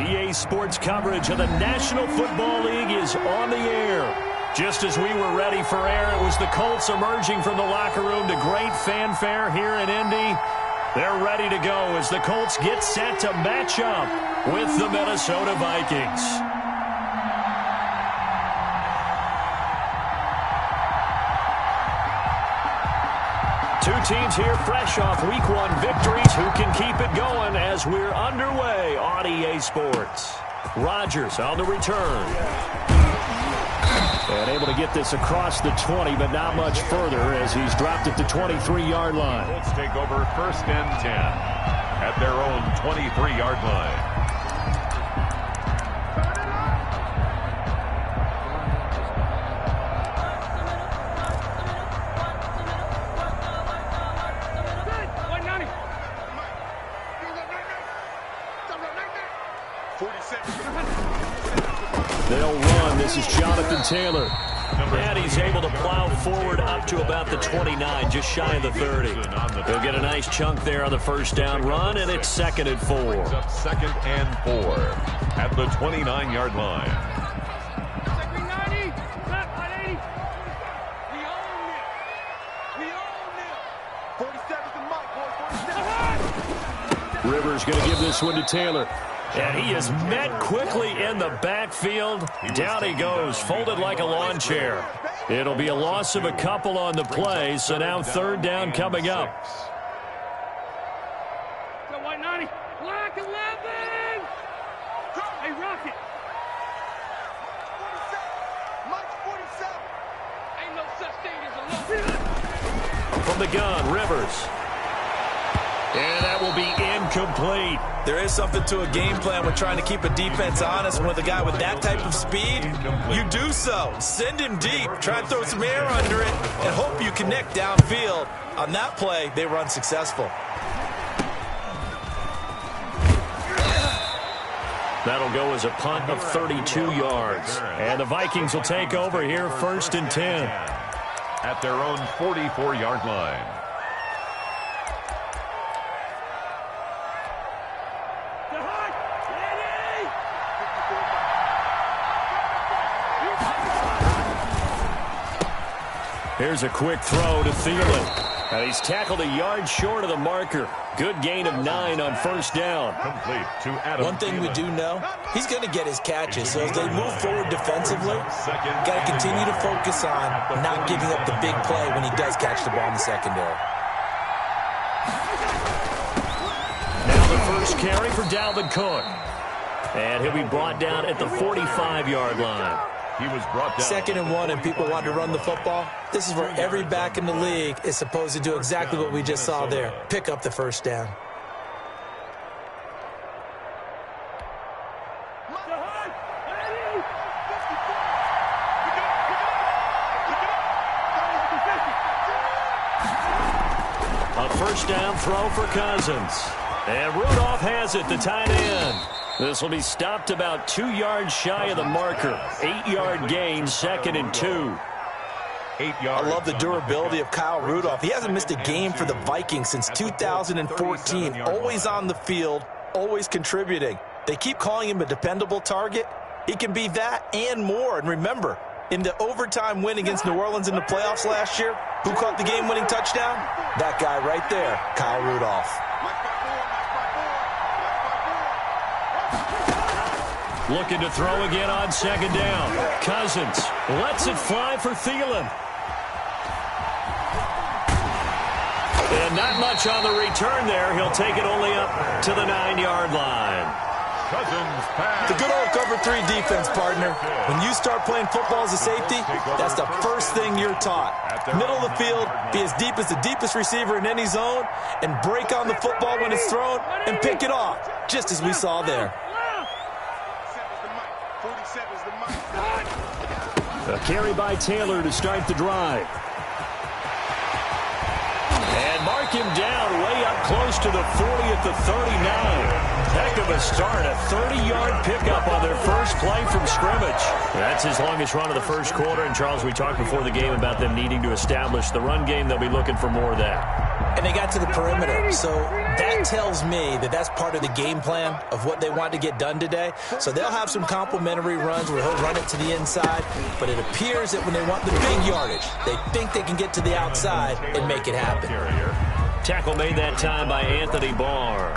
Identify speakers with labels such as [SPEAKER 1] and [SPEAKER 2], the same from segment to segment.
[SPEAKER 1] EA Sports coverage of the National Football League is on the air. Just as we were ready for air, it was the Colts emerging from the locker room to great fanfare here in Indy. They're ready to go as the Colts get set to match up with the Minnesota Vikings. Two teams here fresh off Week 1 victories who can keep it going as we're underway on EA Sports. Rodgers on the return. And able to get this across the 20, but not much further as he's dropped at the 23-yard line.
[SPEAKER 2] Colts take over 1st and 10 at their own 23-yard line.
[SPEAKER 1] They'll run. This is Jonathan Taylor. And he's able to plow forward up to about the 29, just shy of the 30. He'll get a nice chunk there on the first down run, and it's 2nd and 4.
[SPEAKER 2] Up 2nd and 4 at the 29-yard line.
[SPEAKER 1] Rivers going to give this one to Taylor. And he is met quickly in the backfield. Down he goes, folded like a lawn chair. It'll be a loss of a couple on the play, so now 3rd down coming up.
[SPEAKER 3] Black 11! Hey, Rocket! Mike 47! Ain't no such thing as a low.
[SPEAKER 1] From the gun, Rivers. And that will be incomplete.
[SPEAKER 4] There is something to a game plan with trying to keep a defense honest. When with a guy with that type of speed, you do so. Send him deep. Try and throw some air under it and hope you connect downfield. On that play, they were unsuccessful.
[SPEAKER 1] That'll go as a punt of 32 yards. And the Vikings will take over here 1st and 10.
[SPEAKER 2] At their own 44-yard line.
[SPEAKER 1] Here's a quick throw to Thielen. And he's tackled a yard short of the marker. Good gain of 9 on 1st down.
[SPEAKER 2] Complete to Adam.
[SPEAKER 4] One thing we do know, he's going to get his catches. So as they move forward defensively, got to continue to focus on not giving up the big play when he does catch the ball in the secondary.
[SPEAKER 1] Now the first carry for Dalvin Cook. And he'll be brought down at the 45-yard line.
[SPEAKER 2] He was brought down.
[SPEAKER 4] 2nd and 1 and people want to run the football. This is where every back in the league is supposed to do exactly what we just saw there. Pick up the 1st down.
[SPEAKER 1] A 1st down throw for Cousins. And Rudolph has it, the tight end. This will be stopped about 2 yards shy of the marker. 8-yard gain, 2nd and 2.
[SPEAKER 2] 8 yards.
[SPEAKER 4] I love the durability of Kyle Rudolph. He hasn't missed a game for the Vikings since 2014. Always on the field, always contributing. They keep calling him a dependable target. He can be that and more. And remember, in the overtime win against New Orleans in the playoffs last year, who caught the game-winning touchdown? That guy right there, Kyle Rudolph.
[SPEAKER 1] Looking to throw again on 2nd down. Cousins lets it fly for Thielen. And not much on the return there. He'll take it only up to the 9-yard line.
[SPEAKER 2] Cousins pass.
[SPEAKER 4] The good old cover 3 defense, partner. When you start playing football as a safety, that's the first thing you're taught. Middle of the field, be as deep as the deepest receiver in any zone, and break on the football when it's thrown and pick it off, just as we saw there.
[SPEAKER 1] A carry by Taylor to start the drive. And mark him down way up close to the 40 at the 39. Heck of a start, a 30-yard pickup on their first play from scrimmage. That's his longest run of the first quarter. And, Charles, we talked before the game about them needing to establish the run game. They'll be looking for more of that.
[SPEAKER 4] and they got to the perimeter. So that tells me that that's part of the game plan of what they want to get done today. So they'll have some complimentary runs where he'll run it to the inside, but it appears that when they want the big yardage, they think they can get to the outside and make it happen.
[SPEAKER 1] Tackle made that time by Anthony Barr.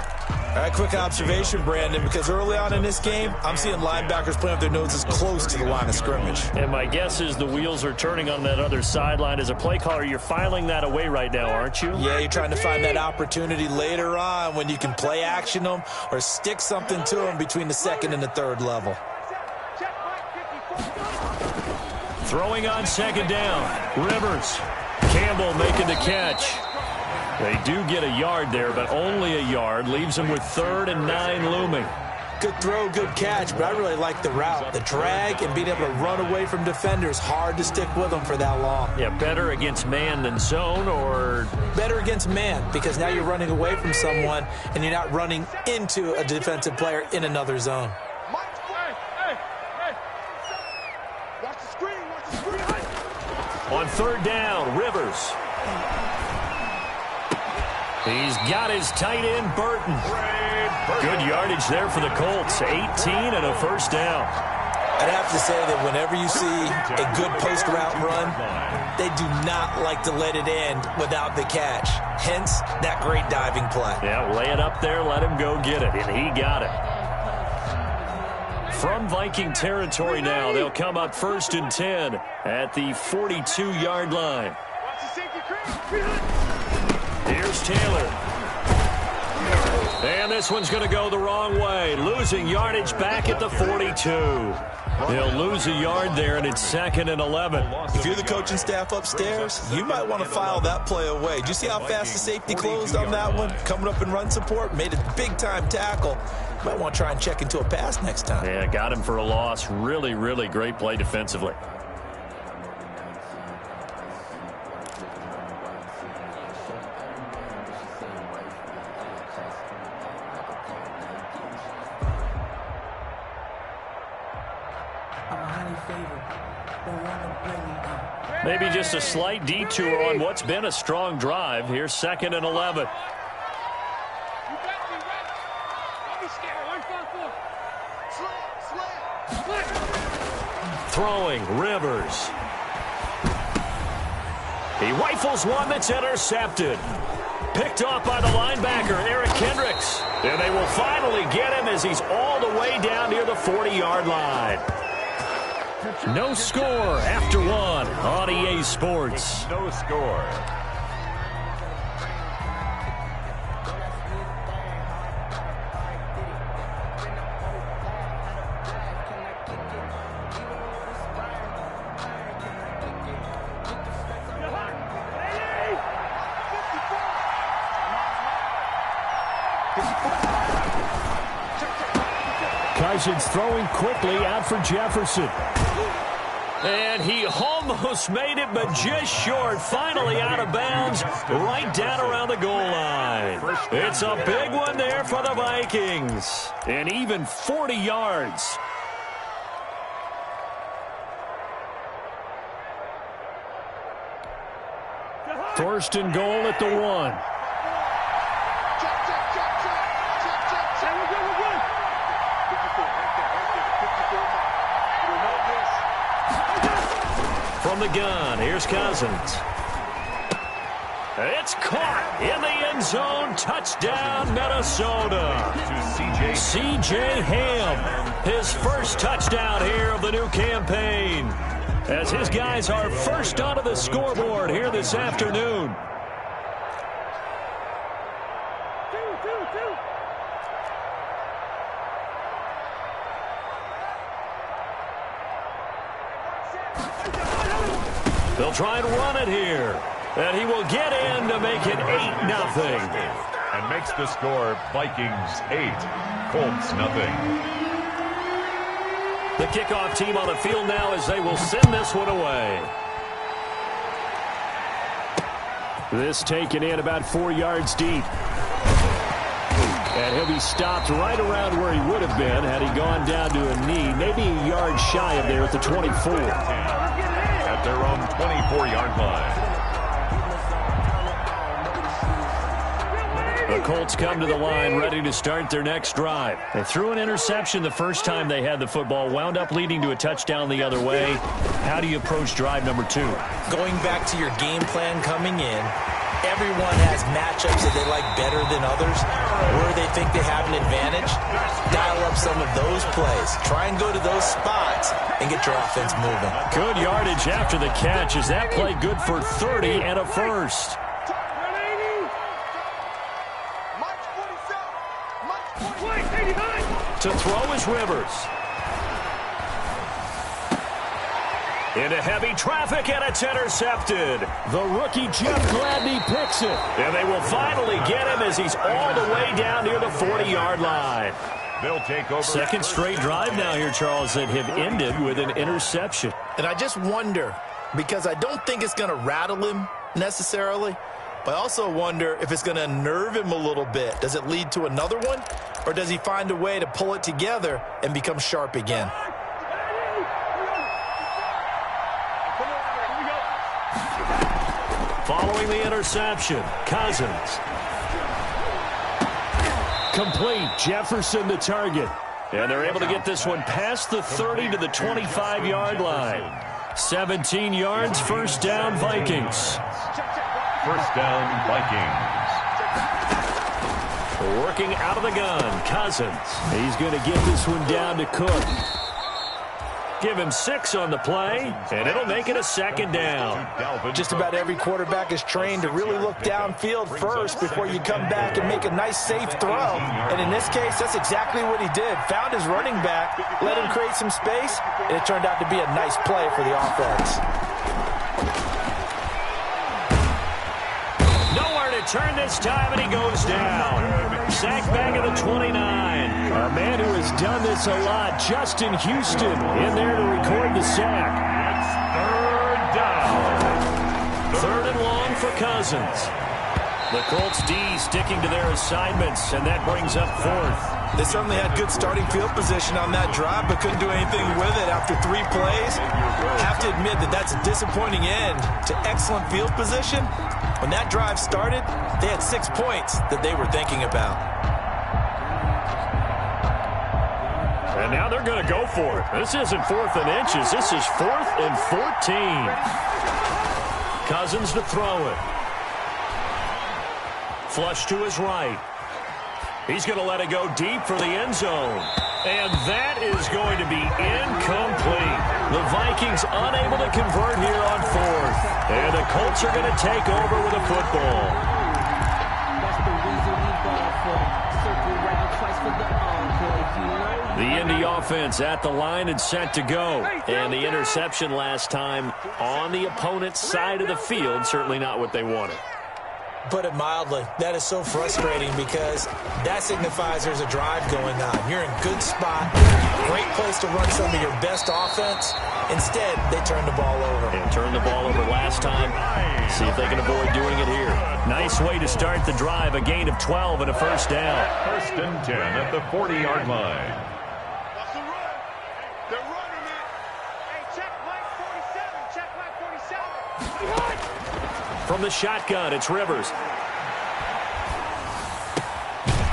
[SPEAKER 4] All right, quick observation, Brandon, because early on in this game, I'm seeing linebackers playing with their noses close to the line of scrimmage.
[SPEAKER 1] And my guess is the wheels are turning on that other sideline. As a play caller, you're filing that away right now, aren't you?
[SPEAKER 4] Yeah, you're trying to find that opportunity later on when you can play action them or stick something to them between the second and the third level.
[SPEAKER 1] Throwing on second down. Rivers. Campbell making the catch. They do get a yard there, but only a yard. Leaves them with 3rd and 9 looming.
[SPEAKER 4] Good throw, good catch, but I really like the route. The drag and being able to run away from defenders, hard to stick with them for that long.
[SPEAKER 1] Yeah, better against man than zone, or?
[SPEAKER 4] Better against man, because now you're running away from someone and you're not running into a defensive player in another zone.
[SPEAKER 1] On 3rd down, Rivers. He's got his tight end, Burton. Good yardage there for the Colts. 18 and a first down.
[SPEAKER 4] I'd have to say that whenever you see a good post route run, they do not like to let it end without the catch. Hence, that great diving play.
[SPEAKER 1] Yeah, lay it up there, let him go get it, and he got it. From Viking territory now, they'll come up 1st and 10 at the 42-yard line. Here's Taylor. And this one's going to go the wrong way. Losing yardage back at the 42. They'll lose a yard there, and it's 2nd and 11.
[SPEAKER 4] If you're the coaching staff upstairs, you might want to file that play away. Did you see how fast the safety closed on that one? Coming up in run support, made a big-time tackle. You might want to try and check into a pass next time.
[SPEAKER 1] Yeah, got him for a loss. Really, really great play defensively. Maybe just a slight detour on what's been a strong drive. Here's 2nd and 11. Throwing, Rivers. He rifles one that's intercepted. Picked off by the linebacker, Eric Kendricks. And they will finally get him as he's all the way down near the 40-yard line. No score after one on EA Sports.
[SPEAKER 2] No score.
[SPEAKER 1] Cousins throwing quickly out for Jefferson. And he almost made it, but just short. Finally out of bounds, right down around the goal line. It's a big one there for the Vikings. And even 40 yards. First and goal at the 1. From the gun, here's Cousins. It's caught in the end zone. Touchdown, Minnesota. C.J. Ham, his first touchdown here of the new campaign. As his guys are first onto the scoreboard here this afternoon. They'll try and run it here. And he will get in to make it 8-0.
[SPEAKER 2] And makes the score Vikings 8, Colts 0.
[SPEAKER 1] The kickoff team on the field now as they will send this one away. This taken in about 4 yards deep. And he'll be stopped right around where he would have been had he gone down to a knee, maybe a yard shy of there at the 24.
[SPEAKER 2] At their own 24-yard line.
[SPEAKER 1] The Colts come to the line ready to start their next drive. They threw an interception the first time they had the football, wound up leading to a touchdown the other way. How do you approach drive number 2?
[SPEAKER 4] Going back to your game plan coming in, everyone has matchups that they like better than others, where they think they have an advantage. Dial up some of those plays. Try and go to those spots and get your offense moving.
[SPEAKER 1] Good yardage after the catch. Is that play good for 30 and a first? To throw is Rivers. Into heavy traffic, and it's intercepted. The rookie Jeff Gladney picks it. And they will finally get him as he's all the way down near the 40-yard line.
[SPEAKER 2] They'll take over.
[SPEAKER 1] Second straight drive now here, Charles, that have ended with an interception.
[SPEAKER 4] And I just wonder, because I don't think it's going to rattle him necessarily, but I also wonder if it's going to unnerve him a little bit. Does it lead to another one, or does he find a way to pull it together and become sharp again?
[SPEAKER 1] Following the interception, Cousins. Complete. Jefferson the target. And they're able to get this one past the 30 to the 25-yard line. 17 yards, first down, Vikings.
[SPEAKER 2] First down, Vikings.
[SPEAKER 1] Working out of the gun, Cousins. He's going to get this one down to Cook. Give him 6 on the play, and it'll make it a second down.
[SPEAKER 4] Just about every quarterback is trained to really look downfield first before you come back and make a nice, safe throw. And in this case, that's exactly what he did. Found his running back, let him create some space, and it turned out to be a nice play for the offense.
[SPEAKER 1] Nowhere to turn this time, and he goes down. Sack back at the 29. A man who has done this a lot, Justin Houston, in there to record the sack.
[SPEAKER 2] It's third down.
[SPEAKER 1] Third and long for Cousins. The Colts D sticking to their assignments, and that brings up fourth.
[SPEAKER 4] They certainly had good starting field position on that drive, but couldn't do anything with it after 3 plays. Have to admit that that's a disappointing end to excellent field position. When that drive started, they had 6 points that they were thinking about.
[SPEAKER 1] And now they're going to go for it. This isn't 4th and inches. This is 4th and 14. Cousins to throw it. Flush to his right. He's going to let it go deep for the end zone. And that is going to be incomplete. The Vikings unable to convert here on 4th. And the Colts are going to take over with a football. The Indy offense at the line and set to go. And the interception last time on the opponent's side of the field, certainly not what they wanted.
[SPEAKER 4] Put it mildly, that is so frustrating because that signifies there's a drive going on. You're in good spot, great place to run some of your best offense. Instead, they turn the ball over.
[SPEAKER 1] And turned the ball over last time. See if they can avoid doing it here. Nice way to start the drive, a gain of 12 and a first down.
[SPEAKER 2] First and 10 at the 40-yard line.
[SPEAKER 3] That's a run. They're running it. Hey, check Mike 47. Check Mike 47.
[SPEAKER 1] From the shotgun, it's Rivers.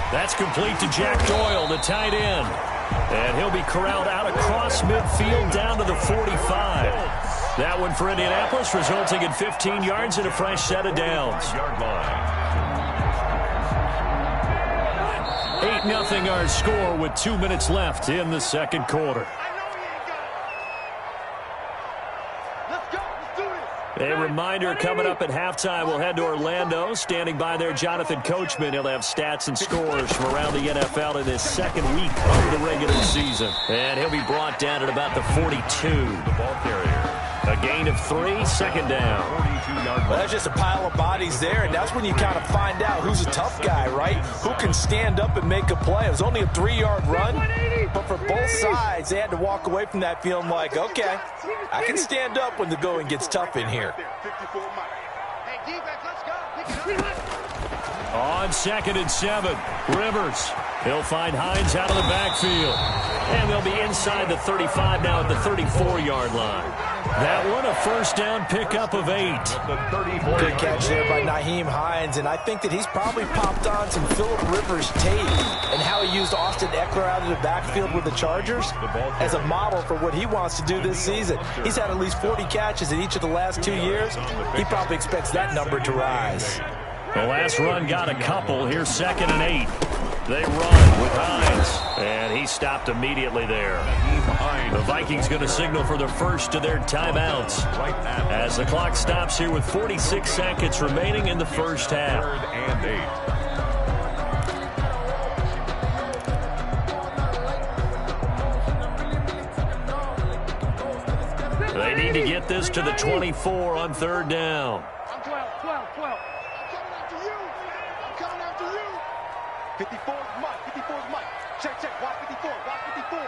[SPEAKER 1] That's complete to Jack Doyle, the tight end. And he'll be corralled out across midfield down to the 45. That one for Indianapolis, resulting in 15 yards and a fresh set of downs. 8-0 our score with 2 minutes left in the second quarter. A reminder, coming up at halftime, we'll head to Orlando. Standing by there, Jonathan Coachman. He'll have stats and scores from around the NFL in his second week of the regular season. And he'll be brought down at about the 42.
[SPEAKER 2] The ball carrier.
[SPEAKER 1] A gain of 3, second down.
[SPEAKER 4] Well, that's just a pile of bodies there, and that's when you kind of find out who's a tough guy, right? Who can stand up and make a play. It was only a 3-yard run, but for both sides, they had to walk away from that feeling like, okay, I can stand up when the going gets tough in here.
[SPEAKER 1] On 2nd and 7, Rivers. He'll find Hines out of the backfield. And they'll be inside the 35 now at the 34-yard line. That one a first down pickup of 8.
[SPEAKER 4] Good catch there by Nyheim Hines, and I think that he's probably popped on some Phillip Rivers tape and how he used Austin Eckler out of the backfield with the Chargers as a model for what he wants to do this season. He's had at least 40 catches in each of the last 2 years. He probably expects that number to rise.
[SPEAKER 1] The last run got a couple. Here's 2nd and 8. They run with Hines, and he stopped immediately there. The Vikings going to signal for the first of their timeouts as the clock stops here with 46 seconds remaining in the first half.
[SPEAKER 2] 3rd and 8.
[SPEAKER 1] They need to get this to the 24 on 3rd down.
[SPEAKER 3] I'm 12. I'm coming after you. I'm coming after you. 54 is Mike. 54 is Mike. Check. Watch 54. Watch 54.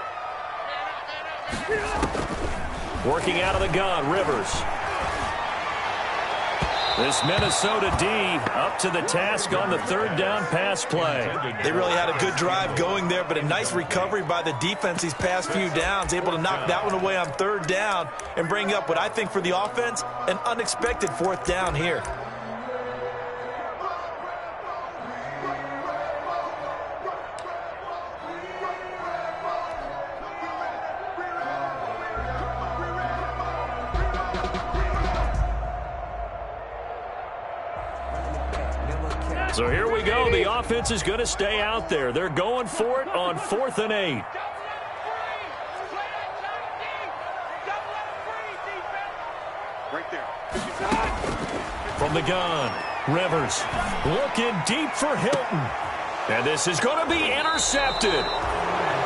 [SPEAKER 1] Working out of the gun, Rivers. This Minnesota D up to the task on the 3rd down pass play.
[SPEAKER 4] They really had a good drive going there, but a nice recovery by the defense these past few downs, able to knock that one away on 3rd down and bring up what I think for the offense, an unexpected 4th down here.
[SPEAKER 1] So here we go. The offense is going to stay out there. They're going for it on 4th and 8.
[SPEAKER 3] Right there.
[SPEAKER 1] From the gun, Rivers looking deep for Hilton. And this is going to be intercepted.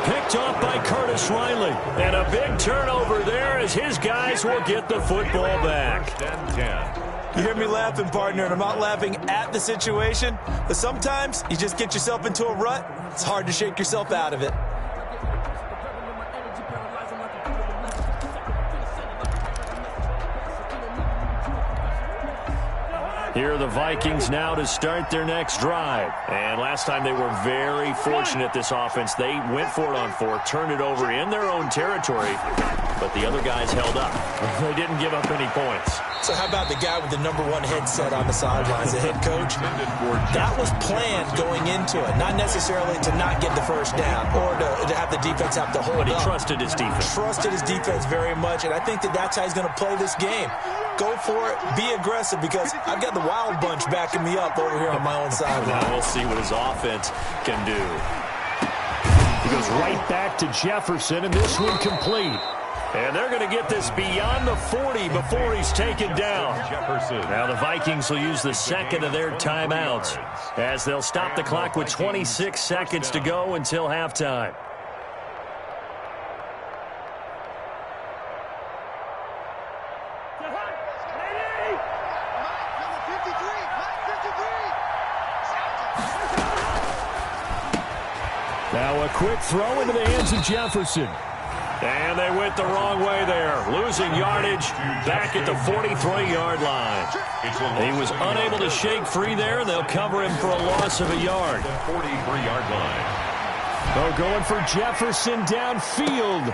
[SPEAKER 1] Picked off by Curtis Riley. And a big turnover there as his guys will get the football back.
[SPEAKER 2] 1st and 10.
[SPEAKER 4] You hear me laughing, partner, and I'm not laughing at the situation, but sometimes you just get yourself into a rut. It's hard to shake yourself out of it.
[SPEAKER 1] Here are the Vikings now to start their next drive. And last time they were very fortunate, this offense. They went for it on 4, turned it over in their own territory, but the other guys held up. They didn't give up any points.
[SPEAKER 4] So how about the guy with the #1 headset on the sidelines, the head coach? That was planned going into it, not necessarily to not get the first down or to have the defense have to hold
[SPEAKER 1] But he
[SPEAKER 4] up.
[SPEAKER 1] trusted his defense.
[SPEAKER 4] Trusted his defense very much, and I think that that's how he's going to play this game. Go for it, be aggressive, because I've got the Wild Bunch backing me up over here on my own sideline.
[SPEAKER 1] Now we'll see what his offense can do. He goes right back to Jefferson, and this one complete. And they're going to get this beyond the 40 before he's taken down.
[SPEAKER 2] Jefferson.
[SPEAKER 1] Now the Vikings will use the second of their timeouts as they'll stop the clock with 26 seconds to go until halftime. Now a quick throw into the hands of Jefferson. And they went the wrong way there, losing yardage back at the 43-yard line. He was unable to shake free there, and they'll cover him for a loss of a yard.
[SPEAKER 2] 43-yard line.
[SPEAKER 1] They're going for Jefferson downfield.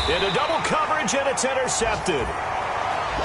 [SPEAKER 1] Into double coverage, and it's intercepted.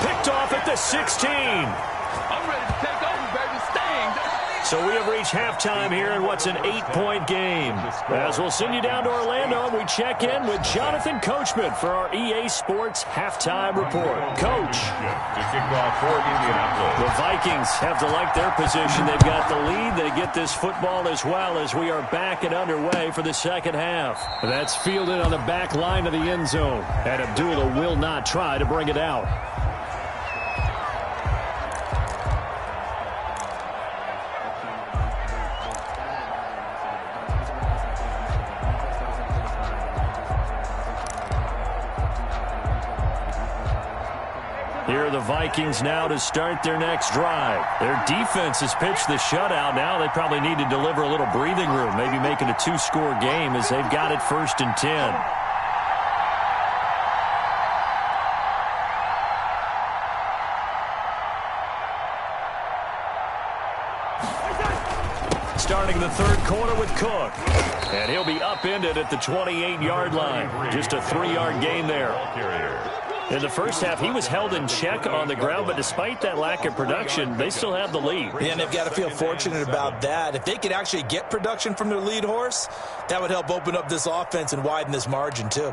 [SPEAKER 1] Picked off at the 16.
[SPEAKER 3] I'm ready to take over, baby. Sting.
[SPEAKER 1] So we have reached halftime here in what's an 8-point game. As we'll send you down to Orlando, and we check in with Jonathan Coachman for our EA Sports Halftime Report. Coach.
[SPEAKER 2] To kick off for Indianapolis.
[SPEAKER 1] The Vikings have to like their position. They've got the lead. They get this football as well as we are back and underway for the second half. That's fielded on the back line of the end zone. And Abdullah will not try to bring it out. Here are the Vikings now to start their next drive. Their defense has pitched the shutout. Now they probably need to deliver a little breathing room, maybe make it a 2-score game as they've got it 1st and 10. starting the third quarter with Cook. And he'll be upended at the 28-yard line. Just a 3-yard gain there. In the first half, he was held in check on the ground, but despite that lack of production, they still have the lead.
[SPEAKER 4] Yeah, and they've got to feel fortunate about that. If they could actually get production from their lead horse, that would help open up this offense and widen this margin too.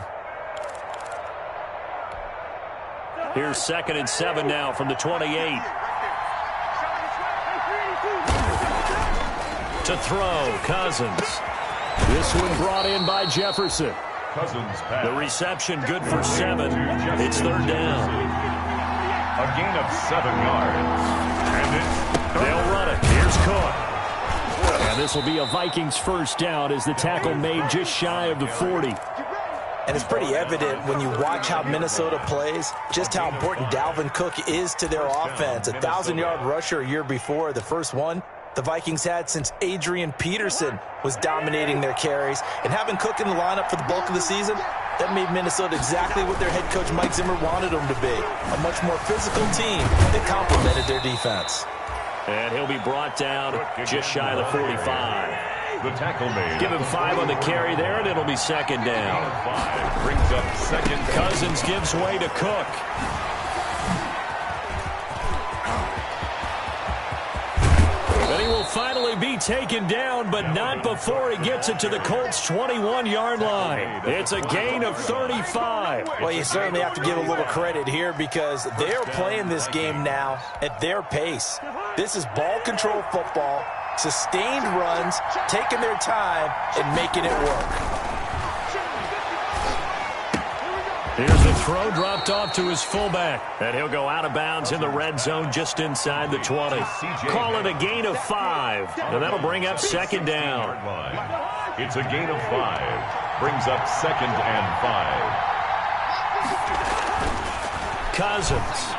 [SPEAKER 1] Here's 2nd and 7 now from the 28. To throw, Cousins. This one brought in by Jefferson.
[SPEAKER 2] Cousins pass.
[SPEAKER 1] The reception good for 7. It's 3rd down.
[SPEAKER 2] A gain of 7 yards. And it's
[SPEAKER 1] They'll run it. Here's Cook. And this will be a Vikings first down as the tackle made just shy of the 40.
[SPEAKER 4] And it's pretty evident when you watch how Minnesota plays, just how important Dalvin Cook is to their offense. A 1,000-yard rusher a year before, the first one the Vikings had since Adrian Peterson was dominating their carries. And having Cook in the lineup for the bulk of the season, that made Minnesota exactly what their head coach Mike Zimmer wanted them to be. A much more physical team that complemented their defense.
[SPEAKER 1] And he'll be brought down just shy of the 45.
[SPEAKER 2] the tackle made.
[SPEAKER 1] Give him 5 on the carry there, and it'll be 2nd down.
[SPEAKER 2] 5 brings up 2nd.
[SPEAKER 1] Cousins gives way to Cook. And he will finally be taken down, but not before he gets it to the Colts' 21-yard line. It's a gain of 35.
[SPEAKER 4] Well, you certainly have to give a little credit here because they're playing this game now at their pace. This is ball control football, sustained runs, taking their time, and making it work.
[SPEAKER 1] Here's the throw dropped off to his fullback. And he'll go out of bounds in the red zone just inside the 20. Call it a gain of 5. And that'll bring up 2nd down.
[SPEAKER 2] It's a gain of 5. Brings up 2nd and 5.
[SPEAKER 1] Cousins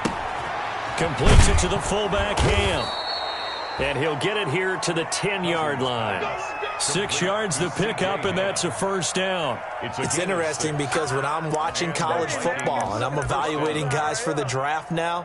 [SPEAKER 1] completes it to the fullback, Ham. And he'll get it here to the 10-yard line. 6 yards the pickup, and that's a first down.
[SPEAKER 4] It's interesting because when I'm watching college football and I'm evaluating guys for the draft now,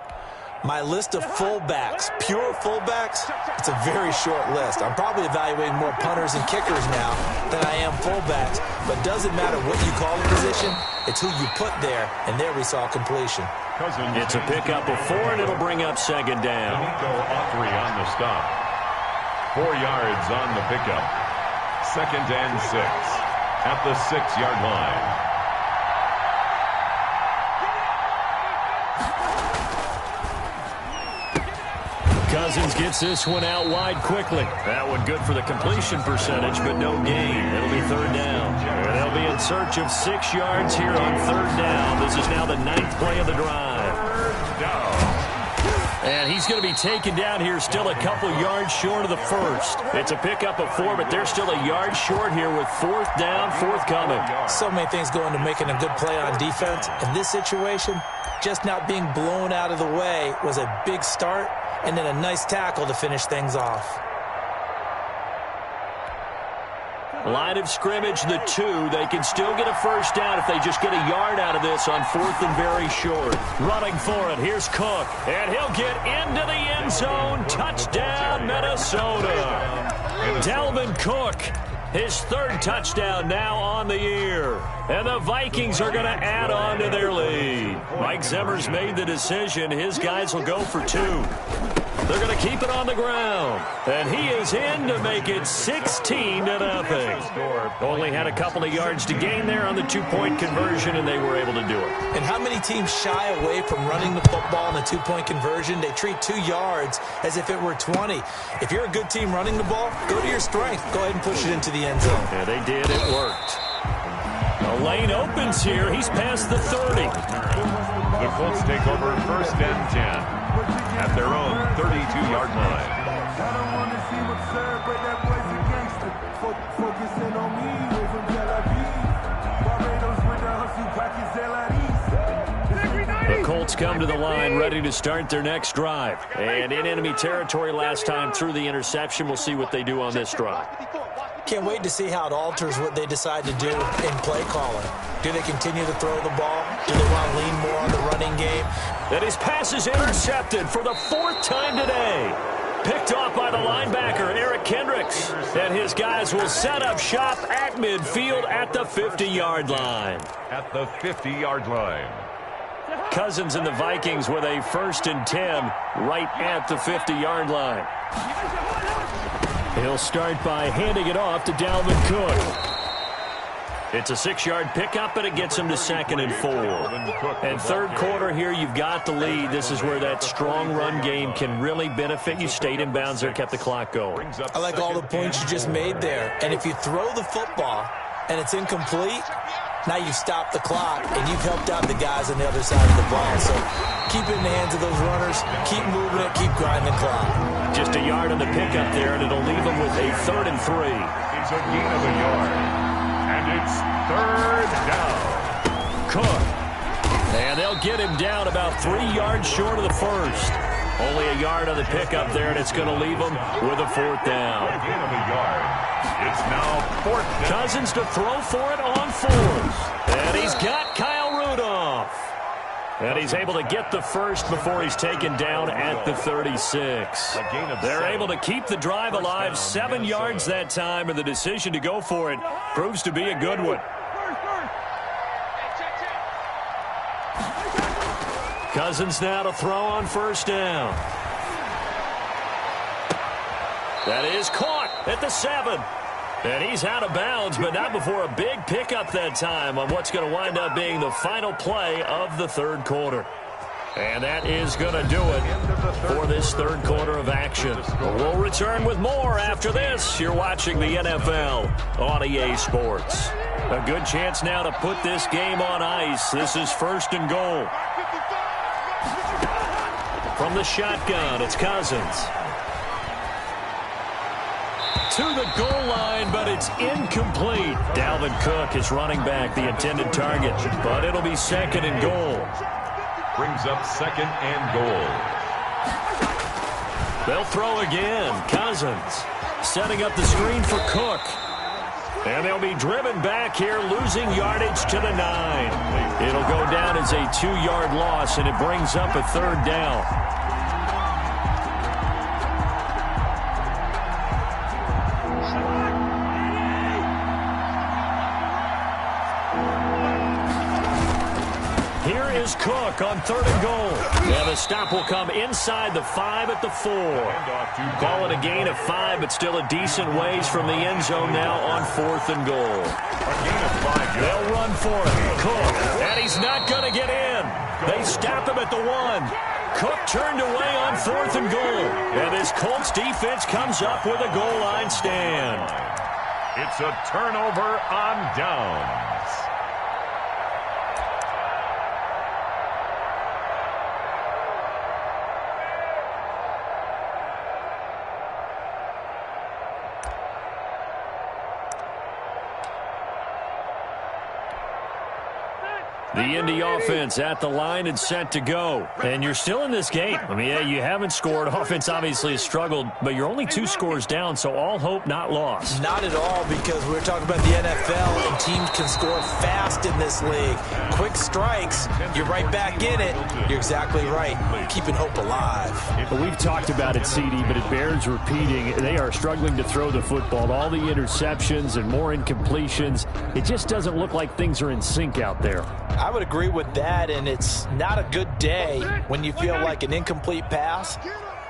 [SPEAKER 4] my list of fullbacks, pure fullbacks, it's a very short list. I'm probably evaluating more punters and kickers now than I am fullbacks. But it doesn't matter what you call the position, it's who you put there, and there we saw completion.
[SPEAKER 1] It's a pickup of 4, and it'll bring up 2nd down.
[SPEAKER 2] Nico Autry on the stop. 4 yards on the pickup. 2nd and 6 at the 6-yard line.
[SPEAKER 1] Cousins gets this one out wide quickly. That one good for the completion percentage, but no gain. It'll be 3rd down. And they'll be in search of 6 yards here on 3rd down. This is now the 9th play of the drive. And he's going to be taken down here still a couple yards short of the first. It's a pickup of 4, but they're still a yard short here with 4th down, forthcoming.
[SPEAKER 4] So many things go into making a good play on defense. In this situation, just not being blown out of the way was a big start, and then a nice tackle to finish things off.
[SPEAKER 1] Line of scrimmage, the 2. They can still get a first down if they just get a yard out of this on 4th and very short. Running for it, here's Cook. And he'll get into the end zone. Touchdown, Minnesota. Dalvin Cook, his 3rd touchdown now on the year. And the Vikings are going to add on to their lead. Mike Zimmer's made the decision. His guys will go for 2. They're going to keep it on the ground. And he is in to make it 16-0. Only had a couple of yards to gain there on the 2-point conversion, and they were able to do it.
[SPEAKER 4] And how many teams shy away from running the football in the 2-point conversion? They treat 2 yards as if it were 20. If you're a good team running the ball, go to your strength. Go ahead and push it into the end zone.
[SPEAKER 1] Yeah, they did. It worked. The lane opens here. He's past the 30.
[SPEAKER 2] The Colts take over 1st and 10 at their own 32-yard line.
[SPEAKER 1] The Colts come to the line ready to start their next drive. And in enemy territory last time through the interception. We'll see what they do on this drive.
[SPEAKER 4] Can't wait to see how it alters what they decide to do in play calling. Do they continue to throw the ball? Do they want to lean more on the running game?
[SPEAKER 1] And his pass is intercepted for the 4th time today. Picked picked off by the linebacker, Eric Kendricks. And his guys will set up shop at midfield at the 50-yard line.
[SPEAKER 2] At the 50-yard line.
[SPEAKER 1] Cousins and the Vikings with a 1st and 10 right at the 50-yard line. He'll start by handing it off to Dalvin Cook. It's a 6-yard pickup, and it gets him to 2nd and 4. And third quarter here, you've got the lead. This is where that strong run game can really benefit you. Stayed in bounds there, kept the clock going.
[SPEAKER 4] I like all the points you just made there. And if you throw the football and it's incomplete, now you've stopped the clock, and you've helped out the guys on the other side of the ball. So keep it in the hands of those runners. Keep moving it. Keep grinding the clock.
[SPEAKER 1] Just a yard on the pickup there, and it'll leave them with a 3rd and 3.
[SPEAKER 2] It's a gain of a yard. And it's 3rd down.
[SPEAKER 1] Cook. And they'll get him down about 3 yards short of the first. Only a yard on the pickup there, and it's going to leave them with a 4th down.
[SPEAKER 2] A gain of a yard. It's now 4th down.
[SPEAKER 1] Cousins to throw for it on 4th. And he's got Kyle Rudolph. And he's able to get the first before he's taken down at the 36. They're able to keep the drive alive. 7 yards that time, and the decision to go for it proves to be a good one. Cousins now to throw on 1st down. That is caught at the 7. And he's out of bounds, but not before a big pickup that time on what's going to wind up being the final play of the third quarter. And that is going to do it for this third quarter of action. We'll return with more after this. You're watching the NFL on EA Sports. A good chance now to put this game on ice. This is 1st and goal. From the shotgun, it's Cousins. To the goal line, but it's incomplete. Dalvin Cook is running back, the intended target, but it'll be 2nd and goal.
[SPEAKER 2] Brings up 2nd and goal.
[SPEAKER 1] They'll throw again. Cousins setting up the screen for Cook. And they'll be driven back here, losing yardage to the 9. It'll go down as a 2-yard loss, and it brings up a 3rd down. Cook on 3rd and goal. Yeah, the stop will come inside the 5 at the 4. Call it a gain of 5, but still a decent ways from the end zone now on 4th and goal. They'll run for it. Cook, and he's not going to get in. They stop him at the 1. Cook turned away on 4th and goal. And this Colts defense comes up with a goal line stand.
[SPEAKER 2] It's a turnover on downs.
[SPEAKER 1] The Indy offense at the line and set to go. And you're still in this game. I mean, yeah, you haven't scored. Offense obviously has struggled, but you're only 2 scores down, so all hope not lost.
[SPEAKER 4] Not at all, because we're talking about the NFL, and teams can score fast in this league. Quick strikes, you're right back in it. You're exactly right. Keeping hope alive.
[SPEAKER 1] But we've talked about it, CD, but it bears repeating. They are struggling to throw the football. All the interceptions and more incompletions. It just doesn't look like things are in sync out there.
[SPEAKER 4] I would agree with that, and it's not a good day when you feel like an incomplete pass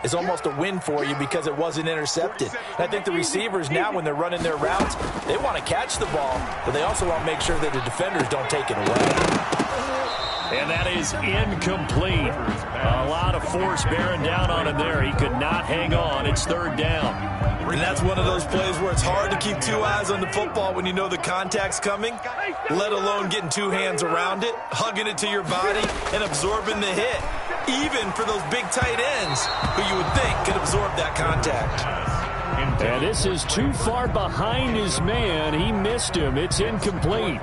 [SPEAKER 4] is almost a win for you because it wasn't intercepted. And I think the receivers now, when they're running their routes, they want to catch the ball, but they also want to make sure that the defenders don't take it away.
[SPEAKER 1] And that is incomplete. A lot of force bearing down on him there. He could not hang on. It's 3rd down.
[SPEAKER 4] And that's one of those plays where it's hard to keep 2 eyes on the football when you know the contact's coming, let alone getting 2 hands around it, hugging it to your body, and absorbing the hit, even for those big tight ends who you would think could absorb that contact.
[SPEAKER 1] And this is too far behind his man. He missed him. It's incomplete.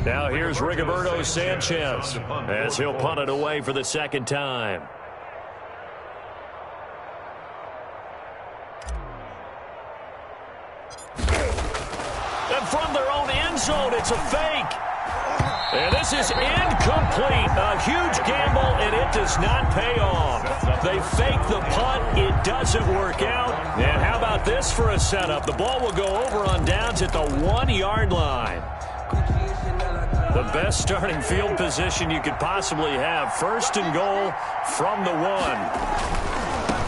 [SPEAKER 1] Now here's Rigoberto Sanchez as he'll punt it away for the 2nd time. The from their own end zone. It's a fake. And this is incomplete. A huge gamble, and it does not pay off. They fake the punt. It doesn't work out. And how about this for a setup? The ball will go over on downs at the 1-yard line. The best starting field position you could possibly have. First and goal from the 1.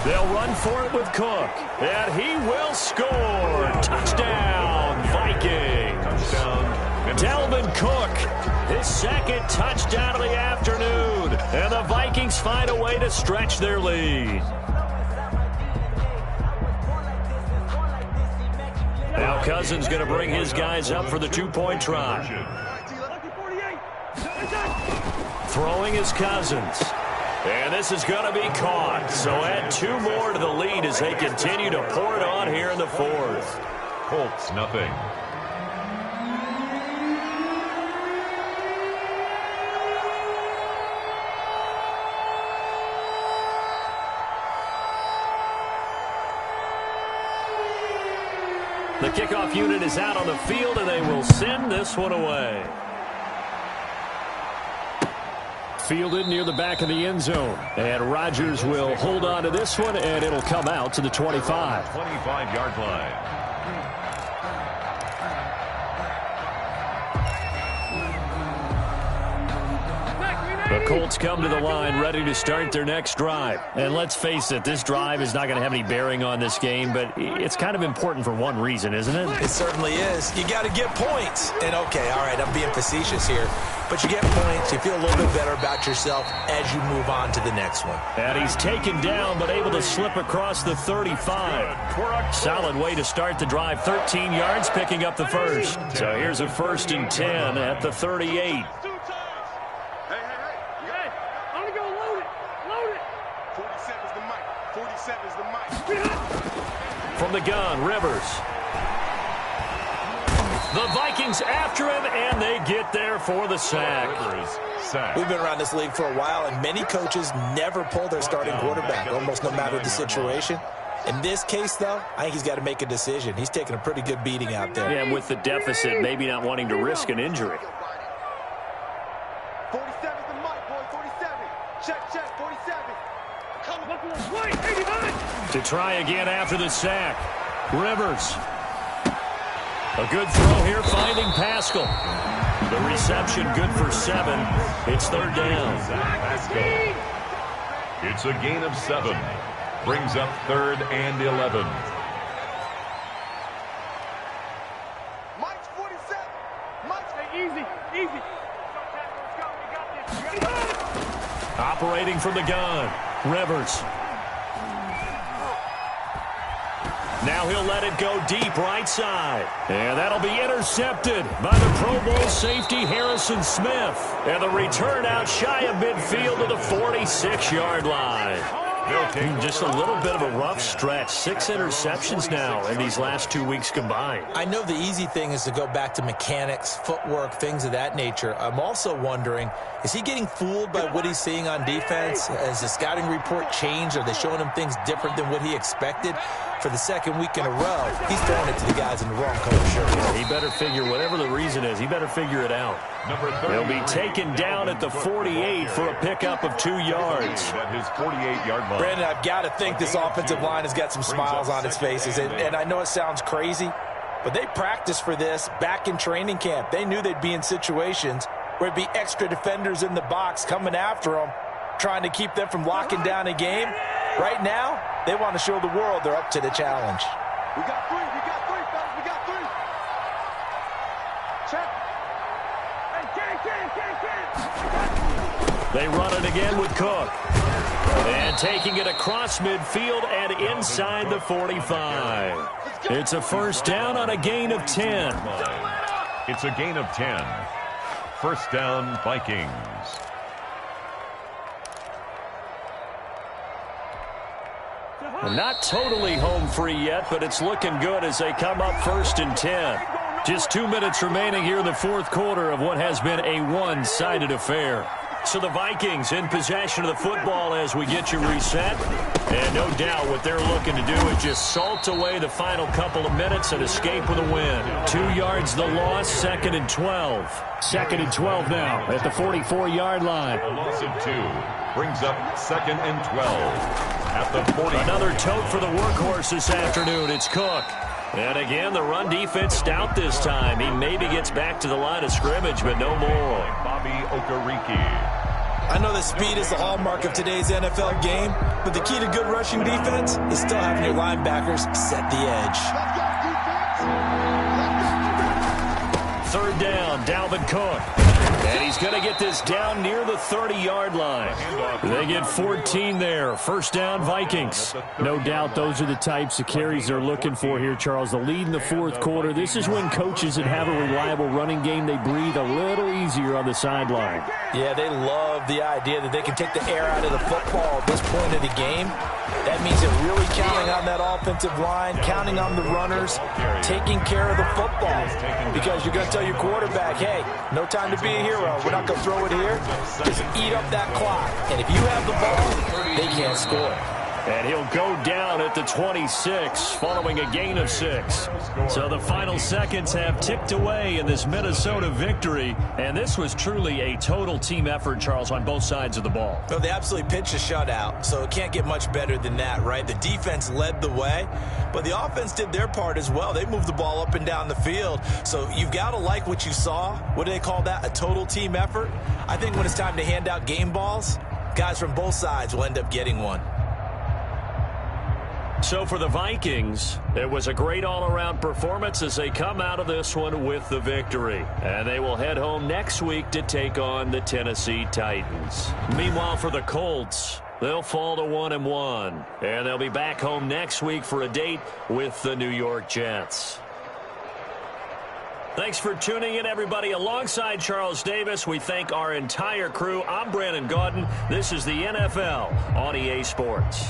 [SPEAKER 1] They'll run for it with Cook. And he will score. Touchdown, Vikings. Dalvin Cook, his second touchdown of the afternoon. And the Vikings find a way to stretch their lead. Now Cousins going to bring his guys up for the 2-point try. Throwing is Cousins. And this is going to be caught. So add 2 more to the lead as they continue to pour it on here in the 4th.
[SPEAKER 2] Colts, nothing.
[SPEAKER 1] The kickoff unit is out on the field, and they will send this one away. Fielded near the back of the end zone. And Rodgers will hold on to this one, and it'll come out to the 25.
[SPEAKER 2] 25-yard line.
[SPEAKER 1] The Colts come to the line ready to start their next drive. And let's face it, this drive is not going to have any bearing on this game, but it's kind of important for one reason, isn't it?
[SPEAKER 4] It certainly is. You got to get points. And, okay, all right, I'm being facetious here. But you get points, you feel a little bit better about yourself as you move on to the next one.
[SPEAKER 1] And he's taken down but able to slip across the 35. Solid way to start the drive. 13 yards, picking up the first. So here's a 1st and 10 at the 38. From the gun, Rivers. The Vikings after him, and they get there for the sack.
[SPEAKER 4] We've been around this league for a while, and many coaches never pull their starting quarterback, almost no matter the situation. In this case, though, I think he's got to make a decision. He's taking a pretty good beating out there.
[SPEAKER 1] Yeah, and with the deficit, maybe not wanting to risk an injury.
[SPEAKER 3] 47's the mic, boy, 47. Check, 47.
[SPEAKER 1] To try again after the sack. Rivers. A good throw here, finding Pascal. The reception good for 7. It's 3rd down.
[SPEAKER 2] Pascal. It's a gain of 7. Brings up 3rd and 11.
[SPEAKER 3] Mike's 47. Mike's easy.
[SPEAKER 1] Operating from the gun. Rivers. Now he'll let it go deep right side. And that'll be intercepted by the Pro Bowl safety Harrison Smith. And the return out shy of midfield to the 46-yard line. Just a little bit of a rough stretch. 6 interceptions now in these last 2 weeks combined.
[SPEAKER 4] I know the easy thing is to go back to mechanics, footwork, things of that nature. I'm also wondering, is he getting fooled by what he's seeing on defense? Has the scouting report changed? Are they showing him things different than what he expected? For the 2nd week in a row, he's throwing it to the guys in the wrong color shirt.
[SPEAKER 1] He better figure, whatever the reason is, he better figure it out. He'll be taken down at the 48 for a pickup of 2 yards.
[SPEAKER 2] At his 48-yard line.
[SPEAKER 4] Brandon, I've got to think this offensive line has got some smiles on its faces. And I know it sounds crazy, but they practiced for this back in training camp. They knew they'd be in situations where it'd be extra defenders in the box coming after them, trying to keep them from locking down a game. Right now, they want to show the world they're up to the challenge.
[SPEAKER 3] We got 3, fellas, we got 3. Check. Hey,
[SPEAKER 1] They run it again with Cook. And taking it across midfield and inside the 45. It's a 1st down on a gain of 10.
[SPEAKER 2] It's a gain of 10. 1st down, Vikings.
[SPEAKER 1] Not totally home free yet, but it's looking good as they come up 1st and 10. Just 2 minutes remaining here in the 4th quarter of what has been a one-sided affair. So the Vikings in possession of the football as we get you reset. And no doubt what they're looking to do is just salt away the final couple of minutes and escape with a win. 2 yards the loss, 2nd and 12. 2nd and 12 now at the 44-yard line.
[SPEAKER 2] A loss of 2 brings up 2nd and 12 at the 40.
[SPEAKER 1] Another tote for the workhorse this afternoon. It's Cook. And again, the run defense stout this time. He maybe gets back to the line of scrimmage, but no more.
[SPEAKER 2] Bobby Okereke.
[SPEAKER 4] I know that speed is the hallmark of today's NFL game, but the key to good rushing defense is still having your linebackers set the edge.
[SPEAKER 1] Third down, Dalvin Cook. And he's going to get this down near the 30-yard line. They get 14 there. First down, Vikings.
[SPEAKER 5] No doubt those are the types of carries they're looking for here, Charles. The lead in the fourth quarter. This is when coaches that have a reliable running game, they breathe a little easier on the sideline.
[SPEAKER 4] Yeah, they love the idea that they can take the air out of the football at this point of the game. That means they're really counting on that offensive line, counting on the runners, taking care of the football. Because you're going to tell your quarterback, hey, no time to be a hero. We're not going to throw it here. Just eat up that clock. And if you have the ball, they can't score.
[SPEAKER 1] And he'll go down at the 26 following a gain of 6. So the final seconds have ticked away in this Minnesota victory. And this was truly a total team effort, Charles, on both sides of the ball.
[SPEAKER 4] Well, they absolutely pitched a shutout, so it can't get much better than that, right? The defense led the way, but the offense did their part as well. They moved the ball up and down the field. So you've got to like what you saw. What do they call that? A total team effort? I think when it's time to hand out game balls, guys from both sides will end up getting one.
[SPEAKER 1] So for the Vikings, it was a great all-around performance as they come out of this one with the victory. And they will head home next week to take on the Tennessee Titans. Meanwhile, for the Colts, they'll fall to 1-1. And they'll be back home next week for a date with the New York Jets. Thanks for tuning in, everybody. Alongside Charles Davis, we thank our entire crew. I'm Brandon Gaudin. This is the NFL on EA Sports.